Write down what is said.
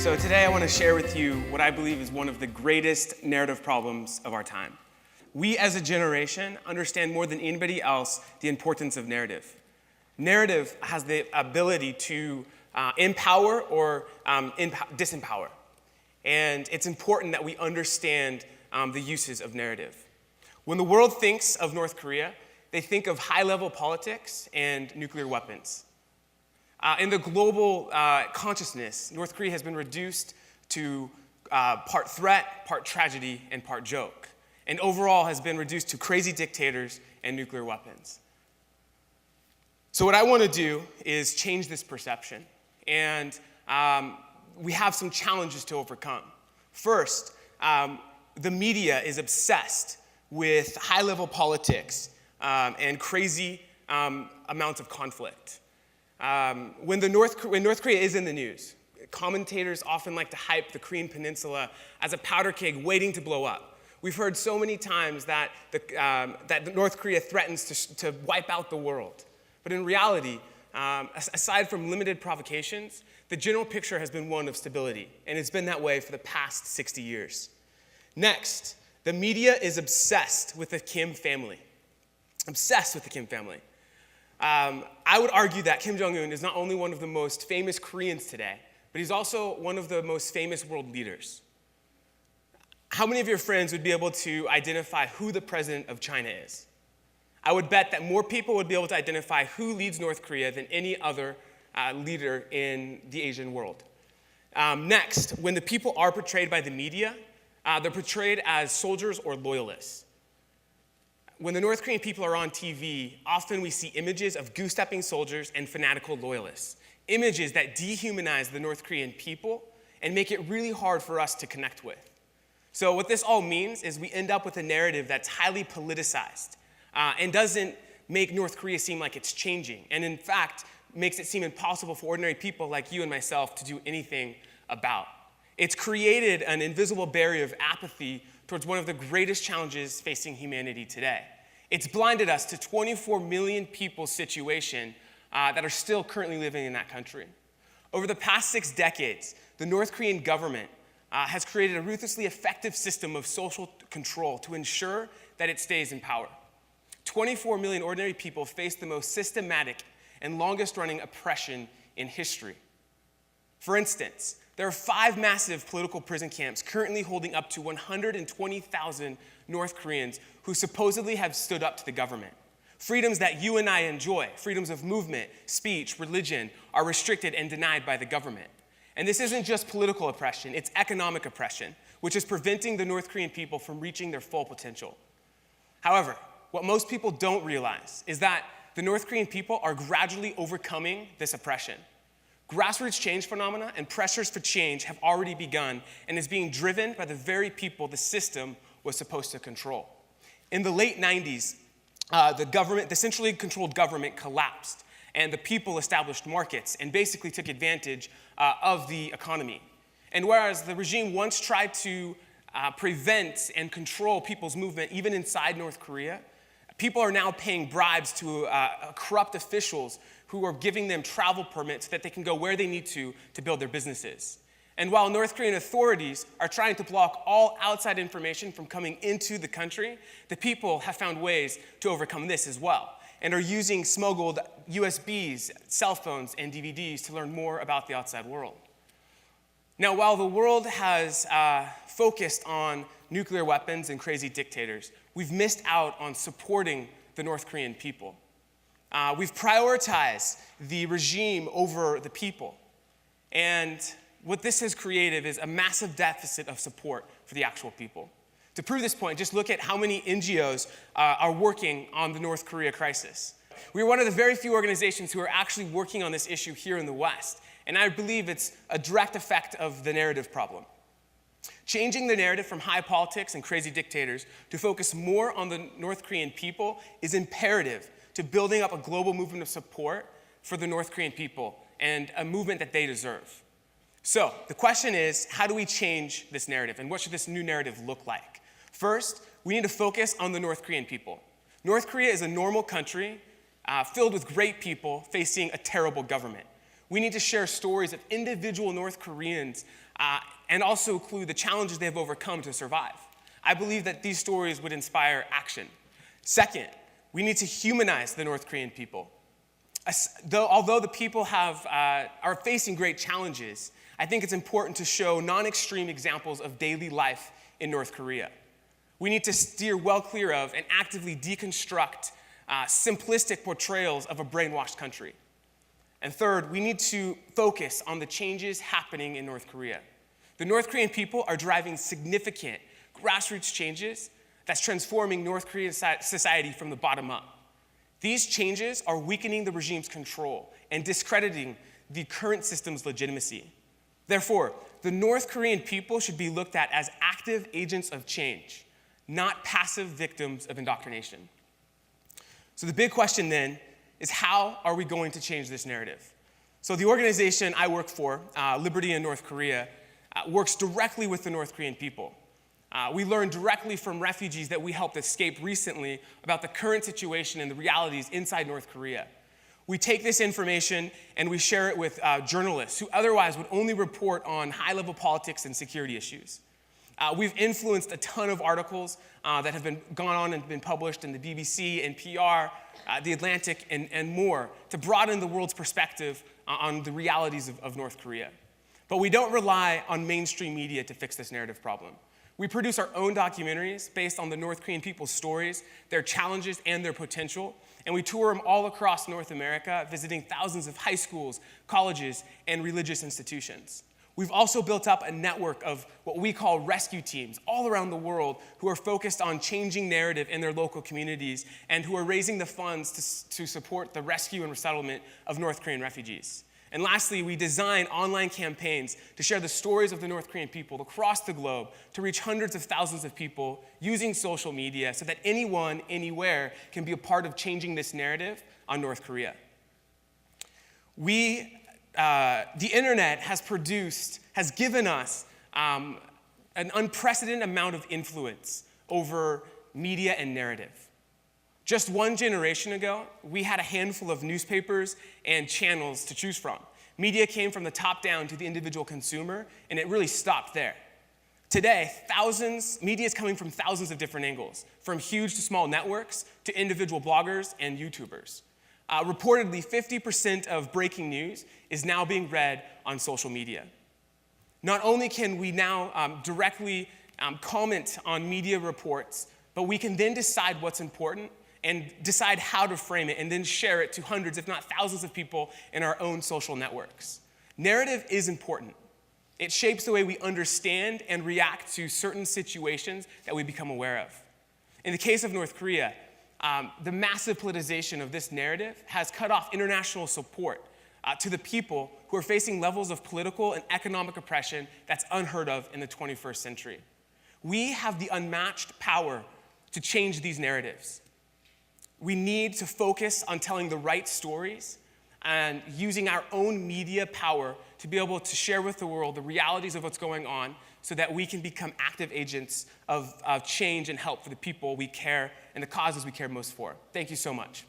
So today I want to share with you what I believe is one of the greatest narrative problems of our time. We as a generation understand more than anybody else the importance of narrative. Narrative has the ability to empower or disempower. And it's important that we understand the uses of narrative. When the world thinks of North Korea, they think of high-level politics and nuclear weapons. In the global consciousness, North Korea has been reduced to part threat, part tragedy, and part joke, and overall has been reduced to crazy dictators and nuclear weapons. So what I want to do is change this perception, and we have some challenges to overcome. First, the media is obsessed with high-level politics and crazy amounts of conflict. When North Korea is in the news, commentators often like to hype the Korean Peninsula as a powder keg waiting to blow up. We've heard so many times that North Korea threatens to wipe out the world. But in reality, aside from limited provocations, the general picture has been one of stability, and it's been that way for the past 60 years. Next, the media is obsessed with the Kim family. Obsessed with the Kim family. I would argue that Kim Jong-un is not only one of the most famous Koreans today, but he's also one of the most famous world leaders. How many of your friends would be able to identify who the president of China is? I would bet that more people would be able to identify who leads North Korea than any other leader in the Asian world. Next, when the people are portrayed by the media, they're portrayed as soldiers or loyalists. When the North Korean people are on TV, often we see images of goose-stepping soldiers and fanatical loyalists, images that dehumanize the North Korean people and make it really hard for us to connect with. So what this all means is we end up with a narrative that's highly politicized and doesn't make North Korea seem like it's changing, and in fact, makes it seem impossible for ordinary people like you and myself to do anything about. It's created an invisible barrier of apathy towards one of the greatest challenges facing humanity today. It's blinded us to 24 million people's situation that are still currently living in that country. Over the past 6 decades, the North Korean government has created a ruthlessly effective system of social control to ensure that it stays in power. 24 million ordinary people face the most systematic and longest-running oppression in history. For instance, there are 5 massive political prison camps currently holding up to 120,000 North Koreans who supposedly have stood up to the government. Freedoms that you and I enjoy, freedoms of movement, speech, religion, are restricted and denied by the government. And this isn't just political oppression, it's economic oppression, which is preventing the North Korean people from reaching their full potential. However, what most people don't realize is that the North Korean people are gradually overcoming this oppression. Grassroots change phenomena and pressures for change have already begun and is being driven by the very people the system was supposed to control. In the late 90s, the centrally controlled government collapsed, and the people established markets and basically took advantage of the economy. And whereas the regime once tried to prevent and control people's movement, even inside North Korea, people are now paying bribes to corrupt officials who are giving them travel permits so that they can go where they need to build their businesses. And while North Korean authorities are trying to block all outside information from coming into the country, the people have found ways to overcome this as well and are using smuggled USBs, cell phones, and DVDs to learn more about the outside world. Now, while the world has focused on nuclear weapons and crazy dictators, we've missed out on supporting the North Korean people. We've prioritized the regime over the people. And what this has created is a massive deficit of support for the actual people. To prove this point, just look at how many NGOs are working on the North Korea crisis. We are one of the very few organizations who are actually working on this issue here in the West. And I believe it's a direct effect of the narrative problem. Changing the narrative from high politics and crazy dictators to focus more on the North Korean people is imperative to building up a global movement of support for the North Korean people and a movement that they deserve. So the question is, how do we change this narrative, and what should this new narrative look like? First, we need to focus on the North Korean people. North Korea is a normal country filled with great people facing a terrible government. We need to share stories of individual North Koreans and also include the challenges they have overcome to survive. I believe that these stories would inspire action. Second, we need to humanize the North Korean people. Although the people are facing great challenges, I think it's important to show non-extreme examples of daily life in North Korea. We need to steer well clear of and actively deconstruct simplistic portrayals of a brainwashed country. And third, we need to focus on the changes happening in North Korea. The North Korean people are driving significant grassroots changes that's transforming North Korean society from the bottom up. These changes are weakening the regime's control and discrediting the current system's legitimacy. Therefore, the North Korean people should be looked at as active agents of change, not passive victims of indoctrination. So the big question then is, how are we going to change this narrative? So the organization I work for, Liberty in North Korea, works directly with the North Korean people. We learned directly from refugees that we helped escape recently about the current situation and the realities inside North Korea. We take this information and we share it with journalists who otherwise would only report on high-level politics and security issues. We've influenced a ton of articles that have gone on and been published in the BBC, NPR, The Atlantic, and more to broaden the world's perspective on the realities of North Korea. But we don't rely on mainstream media to fix this narrative problem. We produce our own documentaries based on the North Korean people's stories, their challenges, and their potential, and we tour them all across North America, visiting thousands of high schools, colleges, and religious institutions. We've also built up a network of what we call rescue teams all around the world who are focused on changing narrative in their local communities and who are raising the funds to support the rescue and resettlement of North Korean refugees. And lastly, we design online campaigns to share the stories of the North Korean people across the globe to reach hundreds of thousands of people using social media so that anyone, anywhere can be a part of changing this narrative on North Korea. The internet has given us an unprecedented amount of influence over media and narrative. Just one generation ago, we had a handful of newspapers and channels to choose from. Media came from the top down to the individual consumer, and it really stopped there. Today, media is coming from thousands of different angles, from huge to small networks to individual bloggers and YouTubers. Reportedly, 50% of breaking news is now being read on social media. Not only can we now directly comment on media reports, but we can then decide what's important and decide how to frame it and then share it to hundreds, if not thousands of people in our own social networks. Narrative is important. It shapes the way we understand and react to certain situations that we become aware of. In the case of North Korea, the massive politicization of this narrative has cut off international support to the people who are facing levels of political and economic oppression that's unheard of in the 21st century. We have the unmatched power to change these narratives. We need to focus on telling the right stories and using our own media power to be able to share with the world the realities of what's going on so that we can become active agents of change and help for the people we care and the causes we care most for. Thank you so much.